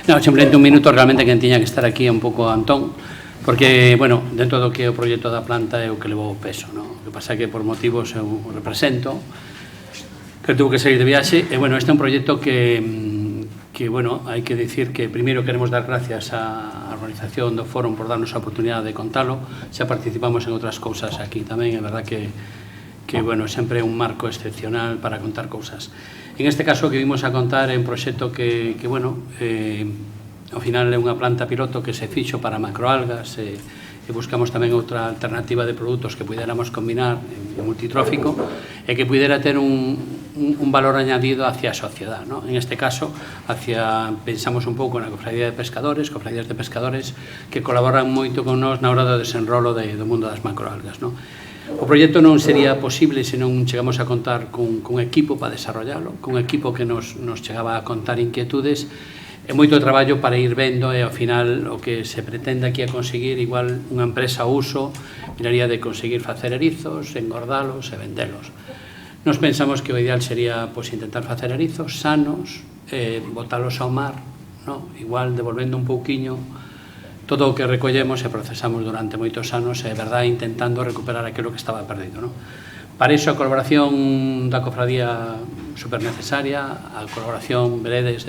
No, simplemente un minuto, realmente quen tiña que estar aquí é un pouco Antón, porque, bueno, dentro do que é o proxecto da planta é o que levou o peso, non? O que pasa é que por motivos eu represento, que tuvo que sair de viaxe, e, bueno, este é un proxecto que bueno, hai que dicir que primeiro queremos dar gracias á organización do Fórum por darnos a oportunidade de contalo, xa participamos en outras cousas aquí tamén, é verdad que bueno, sempre é un marco excepcional para contar cousas. En este caso que vimos a contar é un proxecto que bueno, ao final é unha planta piloto que se fixo para macroalgas e buscamos tamén outra alternativa de produtos que puidéramos combinar en multitrófico e que puidera ter un valor añadido hacia a sociedade, ¿no? En este caso, pensamos un pouco na cofradía de pescadores, cofradías de pescadores que colaboran moito con nós na hora do desenrolo do mundo das macroalgas, ¿no? O proxecto non sería posible se non chegamos a contar cun equipo para desarrollalo, cun equipo que nos chegaba a contar inquietudes e moito traballo para ir vendo e ao final o que se pretende aquí a conseguir, igual unha empresa ao uso miraría de conseguir facer erizos, engordalos e vendelos. Nos pensamos que o ideal sería intentar facer erizos sanos, botalos ao mar, igual devolvendo un pouquiño todo o que recollemos e procesamos durante moitos anos e, verdade, intentando recuperar aquilo que estaba perdido, non? Para iso a colaboración da cofradía super necesaria, a colaboración, veredes,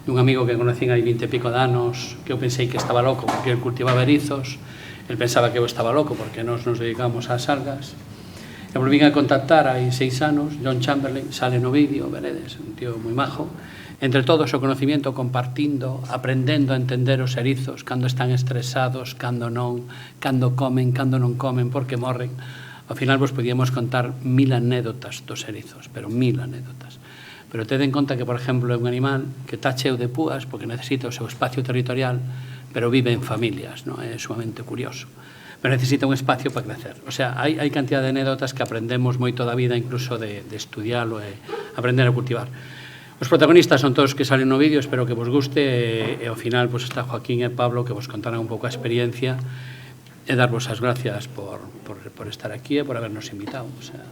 dun amigo que conocín hai 20 e pico de anos, que eu pensei que estaba loco porque ele cultivaba erizos, ele pensaba que eu estaba loco porque nos dedicamos ás algas. E volvín a contactar hai 6 anos, John Chamberlain, sale no vídeo, veredes, un tío moi majo, entre todos o conocimiento compartindo, aprendendo a entender os erizos, cando están estresados, cando non, cando comen, cando non comen, porque morren. Ao final vos podíamos contar 1000 anécdotas dos erizos, pero 1000 anécdotas. Pero ted en conta que, por exemplo, é un animal que está cheo de púas porque necesita o seu espacio territorial, pero vive en familias, non? É sumamente curioso. Pero necesita un espacio para crecer. O sea, hai cantidad de anécdotas que aprendemos moito da vida, incluso de estudialo e aprender a cultivar. Os protagonistas son todos que salen no vídeo, espero que vos guste, e ao final está Joaquín e Pablo que vos contarán un pouco a experiencia e darvos as gracias por estar aquí e por habernos invitado. O sea,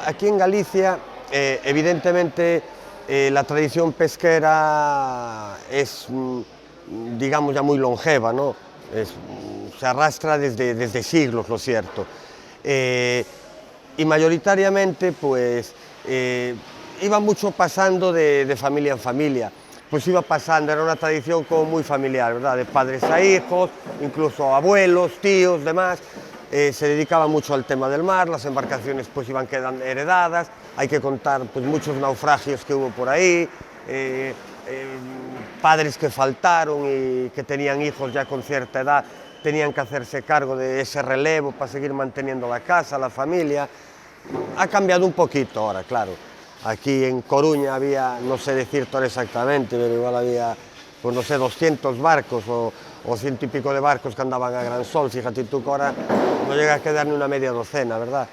aquí en Galicia, evidentemente, la tradición pesquera es, digamos, ya muy longeva, ¿no? Se arrastra desde siglos, lo cierto. Y mayoritariamente, pues, iba mucho pasando de familia en familia. Pues iba pasando, era una tradición como muy familiar, ¿verdad? De padres a hijos, incluso abuelos, tíos, demás. Se dedicaba mucho al tema del mar, las embarcaciones pues iban quedando heredadas, hay que contar pues muchos naufragios que hubo por ahí, padres que faltaron y que tenían hijos ya con cierta edad, tenían que hacerse cargo de ese relevo para seguir manteniendo la casa, la familia. Ha cambiado un poquito ahora, claro. Aquí en Coruña había, no sé decirte ahora exactamente, pero igual había, pues no sé, 200 barcos o 100 y pico de barcos que andaban a gran sol. Fíjate tú que ahora no llega a quedar ni una media docena, ¿verdad?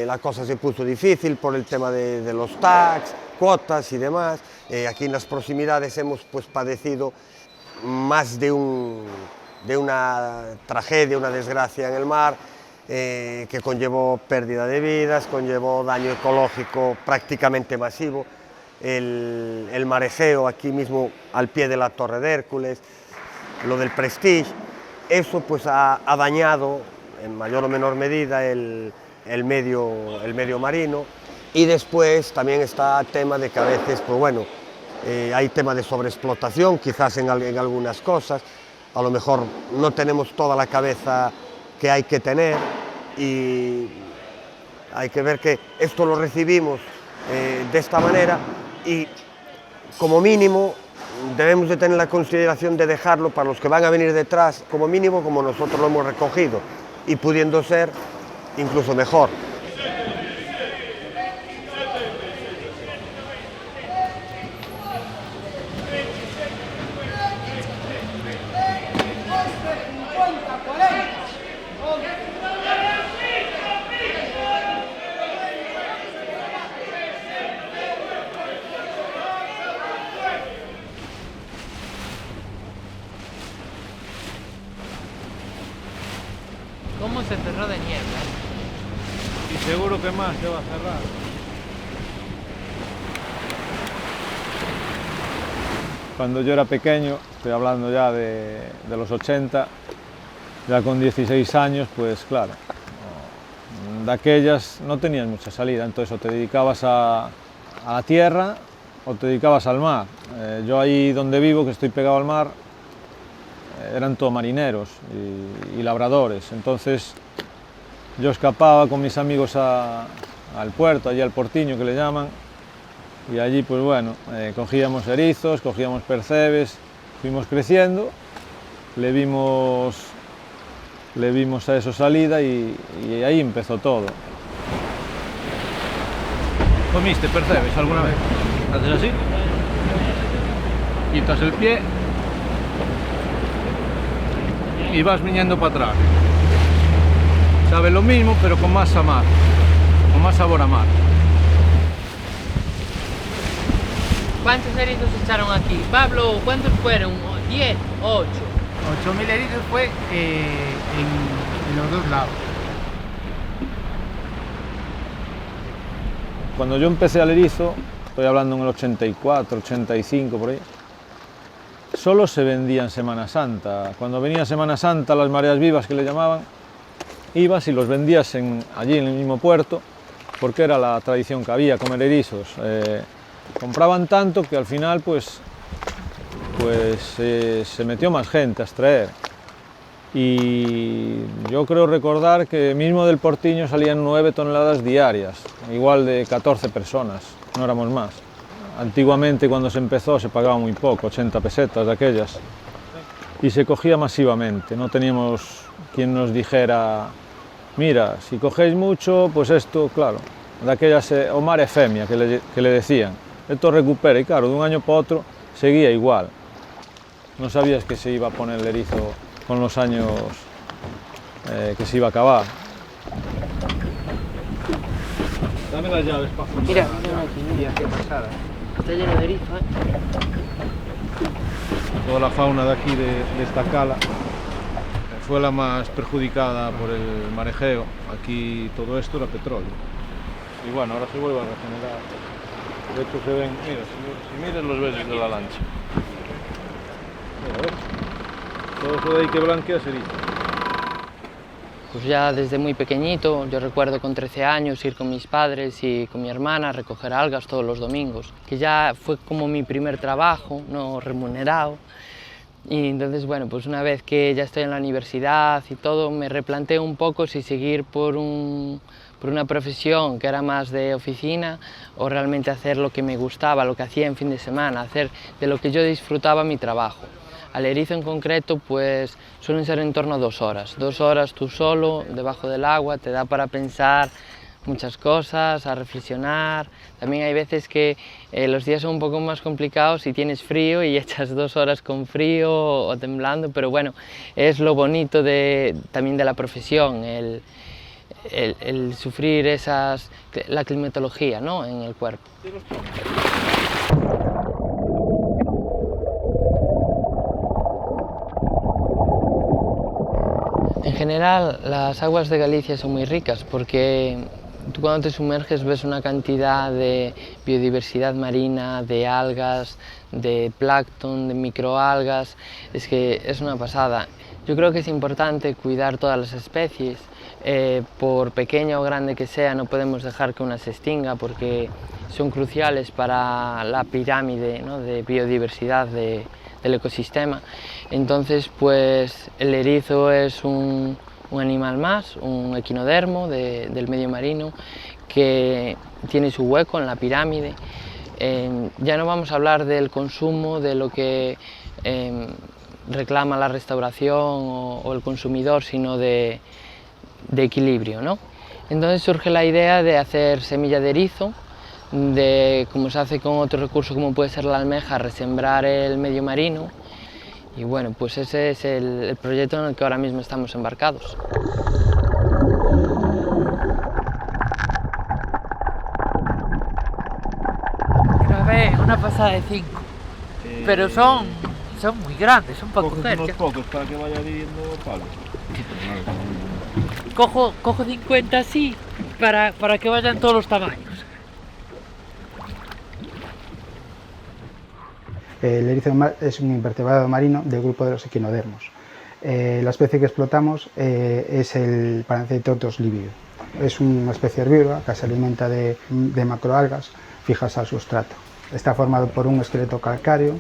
La cosa se puso difícil por el tema de los tags, cuotas y demás. Aquí en las proximidades hemos pues padecido más de una tragedia, una desgracia en el mar, que conllevó pérdida de vidas, conllevó daño ecológico prácticamente masivo, el marejeo aquí mismo al pie de la Torre de Hércules, lo del Prestige, eso pues ha dañado en mayor o menor medida el medio marino. Y después también está el tema de que a veces, pues bueno, hay tema de sobreexplotación, quizás en algunas cosas, a lo mejor no tenemos toda la cabeza que hay que tener y hay que ver que esto lo recibimos de esta manera y como mínimo debemos de tener la consideración de dejarlo para los que van a venir detrás, como mínimo como nosotros lo hemos recogido y pudiendo ser incluso mejor. ¿Cómo se cerró de niebla? Y seguro que más se va a cerrar. Cuando yo era pequeño, estoy hablando ya de los 80, ya con 16 años, pues claro, de aquellas no tenías mucha salida, entonces o te dedicabas a la tierra o te dedicabas al mar. Yo ahí donde vivo, que estoy pegado al mar, eran todos marineros y labradores, entonces yo escapaba con mis amigos al puerto, allí al Portiño que le llaman, y allí pues bueno, cogíamos erizos, cogíamos percebes, fuimos creciendo, le vimos a eso salida y ahí empezó todo. ¿Comiste percebes alguna vez? Haces así, quitas el pie y vas viniendo para atrás. Sabe lo mismo, pero con más mar, con más sabor a mar. ¿Cuántos erizos echaron aquí? Pablo, ¿cuántos fueron? 10, 8. 8.000 erizos fue en los dos lados. Cuando yo empecé al erizo, estoy hablando en el 84, 85 por ahí, solo se vendía en Semana Santa. Cuando venía Semana Santa, las mareas vivas que le llamaban, ibas y los vendías allí en el mismo puerto, porque era la tradición que había, comer erizos. Compraban tanto que al final pues se metió más gente a extraer. Y yo creo recordar que mismo del Portiño salían 9 toneladas diarias, igual de 14 personas, no éramos más. Antiguamente cuando se empezó se pagaba muy poco, 80 pesetas de aquellas, y se cogía masivamente, no teníamos quien nos dijera, mira, si cogéis mucho, pues esto, claro, de aquellas o mar efemia que le decían, esto recupera, y claro, de un año para otro seguía igual. No sabías que se iba a poner el erizo con los años que se iba a acabar. Dame las llaves para funcionar. Mira, mira, qué pasada. está lleno de erizo, Toda la fauna de aquí, de esta cala, fue la más perjudicada por el marejeo. Aquí todo esto era petróleo. Y bueno, ahora se vuelve a regenerar. De hecho se ven, mira, si miras los besos de la lancha. Mira, ¿ves? Todo eso de ahí que blanquea es erizo. Pues ya desde muy pequeñito, yo recuerdo con 13 años ir con mis padres y con mi hermana a recoger algas todos los domingos, que ya fue como mi primer trabajo, no remunerado. Y entonces, bueno, pues una vez que ya estoy en la universidad y todo, me replanteé un poco si seguir por una profesión que era más de oficina o realmente hacer lo que me gustaba, lo que hacía en fin de semana, hacer de lo que yo disfrutaba mi trabajo. Al erizo en concreto, pues suelen ser en torno a 2 horas. 2 horas tú solo, debajo del agua, te da para pensar muchas cosas, a reflexionar. También hay veces que los días son un poco más complicados y tienes frío y echas 2 horas con frío o temblando, pero bueno, es lo bonito también de la profesión, el sufrir la climatología, ¿no?, en el cuerpo. En general, las aguas de Galicia son muy ricas porque tú cuando te sumerges ves una cantidad de biodiversidad marina, de algas, de plancton, de microalgas, es que es una pasada. Yo creo que es importante cuidar todas las especies, por pequeña o grande que sea, no podemos dejar que una se extinga porque son cruciales para la pirámide, ¿no?, de biodiversidad del ecosistema. Entonces, pues el erizo es un animal más, un equinodermo del medio marino que tiene su hueco en la pirámide. Ya no vamos a hablar del consumo, de lo que reclama la restauración o el consumidor, sino de equilibrio, ¿no? Entonces surge la idea de hacer semilla de erizo, como se hace con otro recurso como puede ser la almeja, resembrar el medio marino. Y bueno, pues ese es el proyecto en el que ahora mismo estamos embarcados. Una pasada de 5, pero son muy grandes, son para coger. Unos pocos para que vaya viviendo palos. Cojo 50 así para que vayan todos los tamaños. El erizo es un invertebrado marino del grupo de los equinodermos. La especie que explotamos es el Paranthropus livius. Es una especie herbívora que se alimenta de macroalgas fijas al sustrato. Está formado por un esqueleto calcáreo,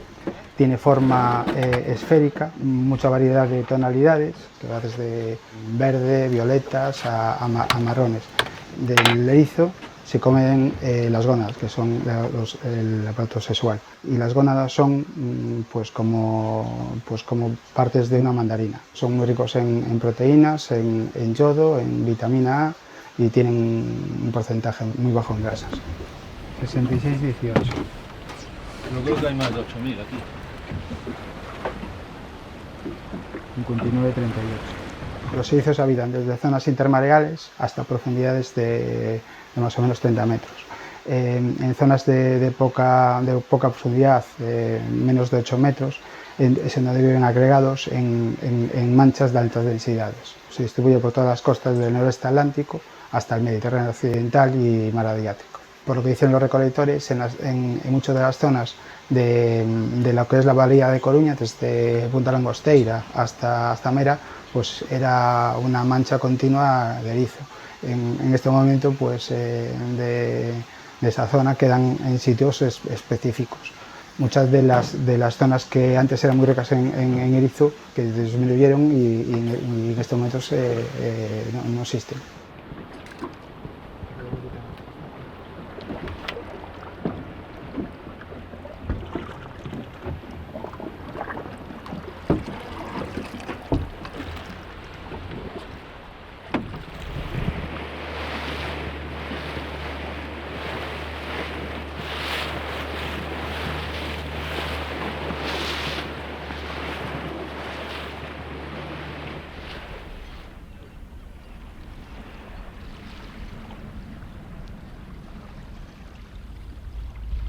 tiene forma esférica, mucha variedad de tonalidades, que va desde verde, violetas a marrones. Del erizo se comen las gónadas, que son el aparato sexual, y las gónadas son pues como partes de una mandarina. Son muy ricos en proteínas, en yodo, en vitamina A, y tienen un porcentaje muy bajo en grasas. 66-18. Yo creo que hay más de 8.000 aquí. 59-38. Los erizos habitan desde zonas intermareales hasta profundidades de más o menos 30 metros. En zonas de poca profundidad, menos de 8 metros, es donde viven agregados en manchas de altas densidades. Se distribuye por todas las costas del noroeste atlántico hasta el Mediterráneo occidental y mar Adriático. Por lo que dicen los recolectores, en muchas de las zonas de lo que es la bahía de Coruña, desde Punta Langosteira hasta Mera, pues era una mancha continua de erizo. En este momento, pues de esa zona quedan en sitios específicos. Muchas de las zonas que antes eran muy ricas en erizo, que disminuyeron y en estos momentos no existen.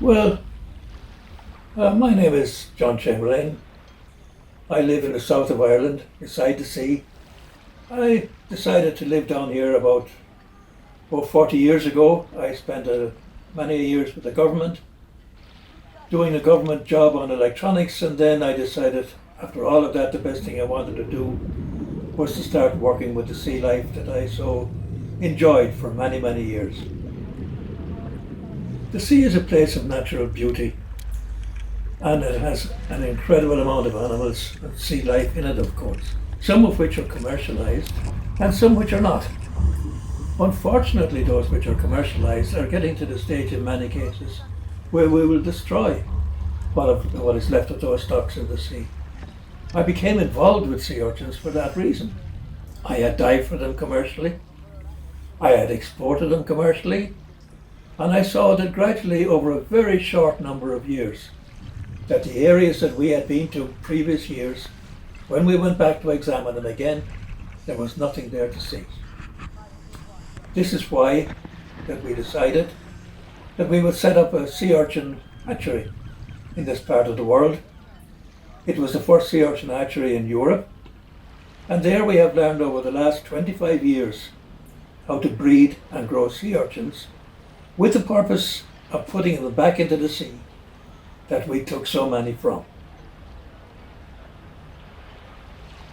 Well, my name is John Chamberlain. I live in the south of Ireland, beside the sea. I decided to live down here about 40 years ago. I spent many years with the government, doing a government job on electronics, and then I decided, after all of that, the best thing I wanted to do was to start working with the sea life that I so enjoyed for many, many years. The sea is a place of natural beauty, and it has an incredible amount of animals and sea life in it, of course, some of which are commercialised and some which are not. Unfortunately, those which are commercialised are getting to the stage in many cases where we will destroy what is left of those stocks in the sea. I became involved with sea urchins for that reason. I had dived for them commercially. I had exported them commercially, and I saw that gradually over a very short number of years, that the areas that we had been to previous years, when we went back to examine them again, there was nothing there to see. This is why that we decided that we would set up a sea urchin hatchery in this part of the world. It was the first sea urchin hatchery in Europe, and there we have learned over the last 25 years how to breed and grow sea urchins with the purpose of putting them back into the sea that we took so many from.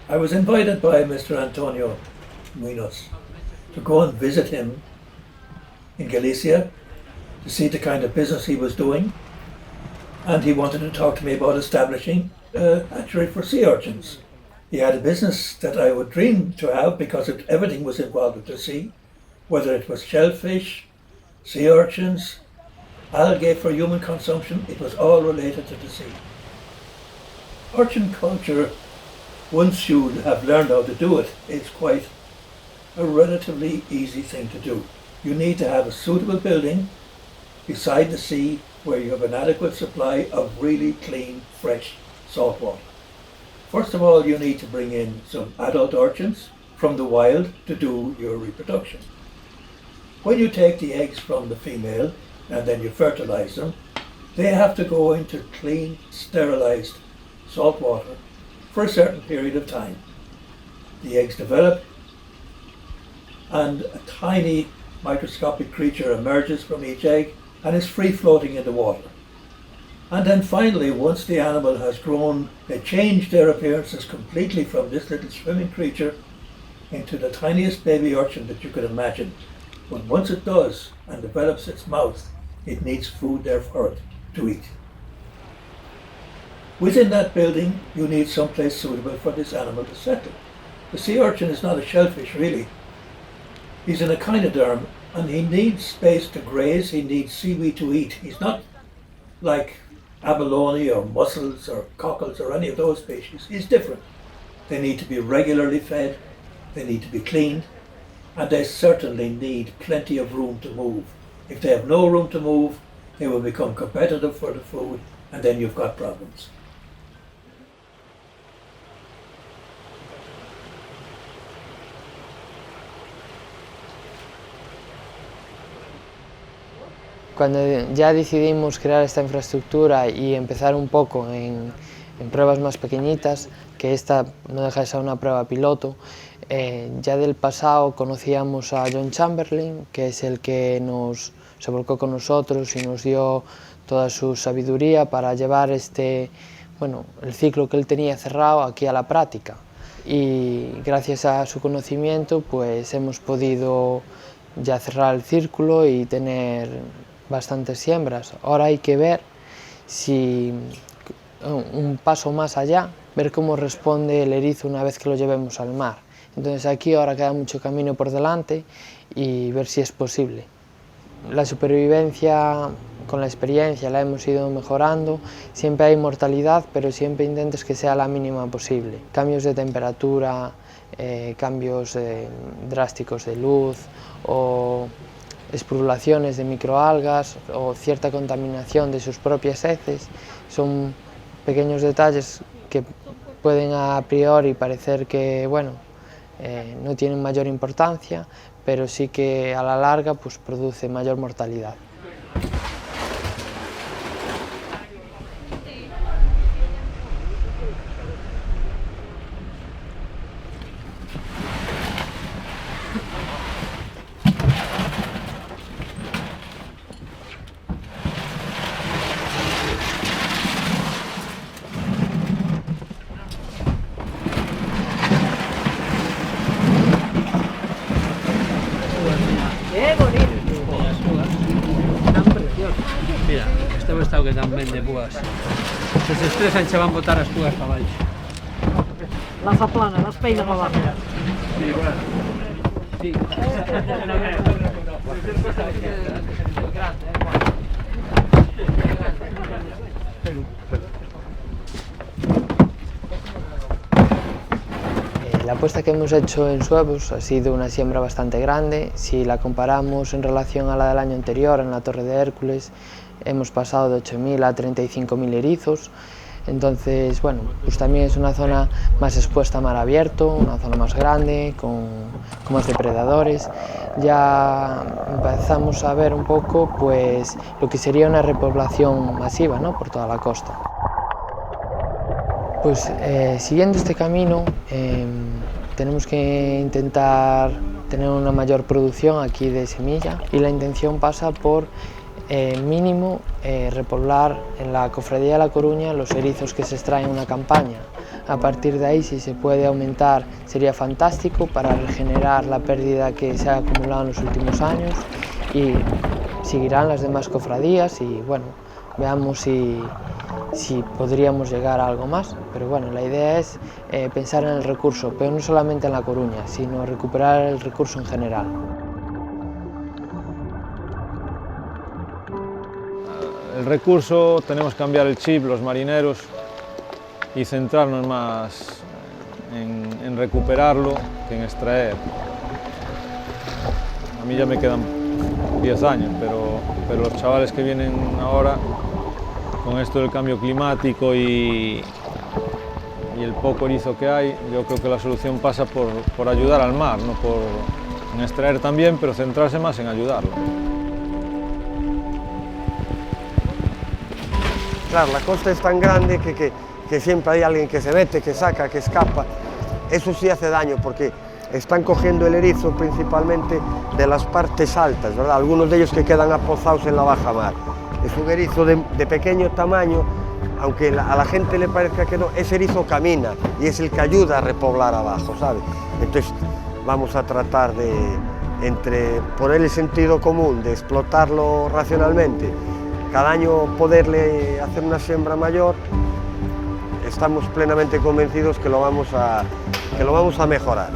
I was invited by Mr. Antonio Munoz to go and visit him in Galicia to see the kind of business he was doing, and he wanted to talk to me about establishing a hatchery for sea urchins. He had a business that I would dream to have because everything was involved with the sea, whether it was shellfish, sea urchins, algae for human consumption, it was all related to the sea. Urchin culture, once you have learned how to do it, it's quite a relatively easy thing to do. You need to have a suitable building beside the sea where you have an adequate supply of really clean, fresh salt water. First of all, you need to bring in some adult urchins from the wild to do your reproduction. When you take the eggs from the female and then you fertilize them, they have to go into clean, sterilized salt water for a certain period of time. The eggs develop and a tiny microscopic creature emerges from each egg and is free floating in the water. And then finally, once the animal has grown, they change their appearances completely from this little swimming creature into the tiniest baby urchin that you could imagine. But once it does and develops its mouth, it needs food there for it to eat. Within that building, you need someplace suitable for this animal to settle. The sea urchin is not a shellfish, really. He's an echinoderm, and he needs space to graze, he needs seaweed to eat. He's not like abalone or mussels or cockles or any of those species. He's different. They need to be regularly fed, they need to be cleaned, and they certainly need plenty of room to move. If they have no room to move, they will become competitive for the food, and then you've got problems. Cuando ya decidimos crear esta infraestructura y empezar un poco en pruebas más pequeñitas, que esta no deja de ser una prueba piloto, ya del pasado conocíamos a John Chamberlain, que es el que se volcó con nosotros y nos dio toda su sabiduría para llevar el ciclo que él tenía cerrado aquí a la práctica. Y gracias a su conocimiento pues hemos podido ya cerrar el círculo y tener bastantes siembras. Ahora hay que ver si un paso más allá, ver cómo responde el erizo una vez que lo llevemos al mar. Entonces aquí ahora queda mucho camino por delante y ver si es posible. La supervivencia con la experiencia la hemos ido mejorando, siempre hay mortalidad, pero siempre intentas que sea la mínima posible. Cambios de temperatura, cambios drásticos de luz o esporulaciones de microalgas o cierta contaminación de sus propias heces son pequeños detalles que pueden a priori parecer que no tienen mayor importancia, pero sí que a la larga pues produce mayor mortalidad. Mira, este é o estado que tamén de púas. Se se estresan che van botar as púas para baixo. Las aplana, las peina para abajo. Sí, bueno. Sí. La apuesta que hemos hecho en Suevos ha sido una siembra bastante grande. Si la comparamos en relación a la del año anterior, en la Torre de Hércules, hemos pasado de 8.000 a 35.000 erizos. Entonces, bueno, pues también es una zona más expuesta a mar abierto, una zona más grande, con más depredadores. Ya empezamos a ver un poco pues, lo que sería una repoblación masiva, ¿no?, por toda la costa. Pues siguiendo este camino tenemos que intentar tener una mayor producción aquí de semilla y la intención pasa por mínimo repoblar en la Cofradía de La Coruña los erizos que se extraen en una campaña. A partir de ahí, si se puede aumentar, sería fantástico para regenerar la pérdida que se ha acumulado en los últimos años, y seguirán las demás cofradías y bueno, veamos si podríamos llegar a algo más. Pero bueno, la idea es pensar en el recurso, pero no solamente en La Coruña, sino recuperar el recurso en general. El recurso, tenemos que cambiar el chip, los marineros, y centrarnos más en recuperarlo que en extraer. A mí ya me quedan 10 años, pero los chavales que vienen ahora, con esto del cambio climático y el poco erizo que hay, yo creo que la solución pasa por ayudar al mar, no en extraer también, pero centrarse más en ayudarlo. Claro, la costa es tan grande que siempre hay alguien que se mete, que saca, que escapa. Eso sí hace daño porque están cogiendo el erizo principalmente de las partes altas, ¿verdad? Algunos de ellos que quedan apozados en la baja mar. Es un erizo de pequeño tamaño, aunque a la gente le parezca que no, ese erizo camina y es el que ayuda a repoblar abajo, ¿sabes? Entonces vamos a tratar de, poner el sentido común, de explotarlo racionalmente, cada año poderle hacer una siembra mayor. Estamos plenamente convencidos que lo vamos a mejorar.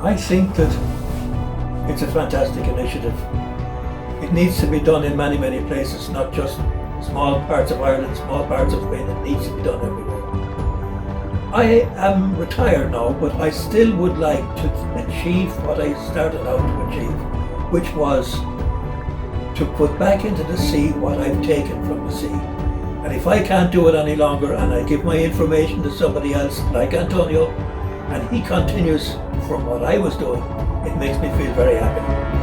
I think that it's a fantastic initiative. It needs to be done in many, many places, not just small parts of Ireland, small parts of Spain. It needs to be done everywhere. I am retired now, but I still would like to achieve what I started out to achieve, which was to put back into the sea what I've taken from the sea. And if I can't do it any longer and I give my information to somebody else like Antonio and he continues from what I was doing, it makes me feel very happy.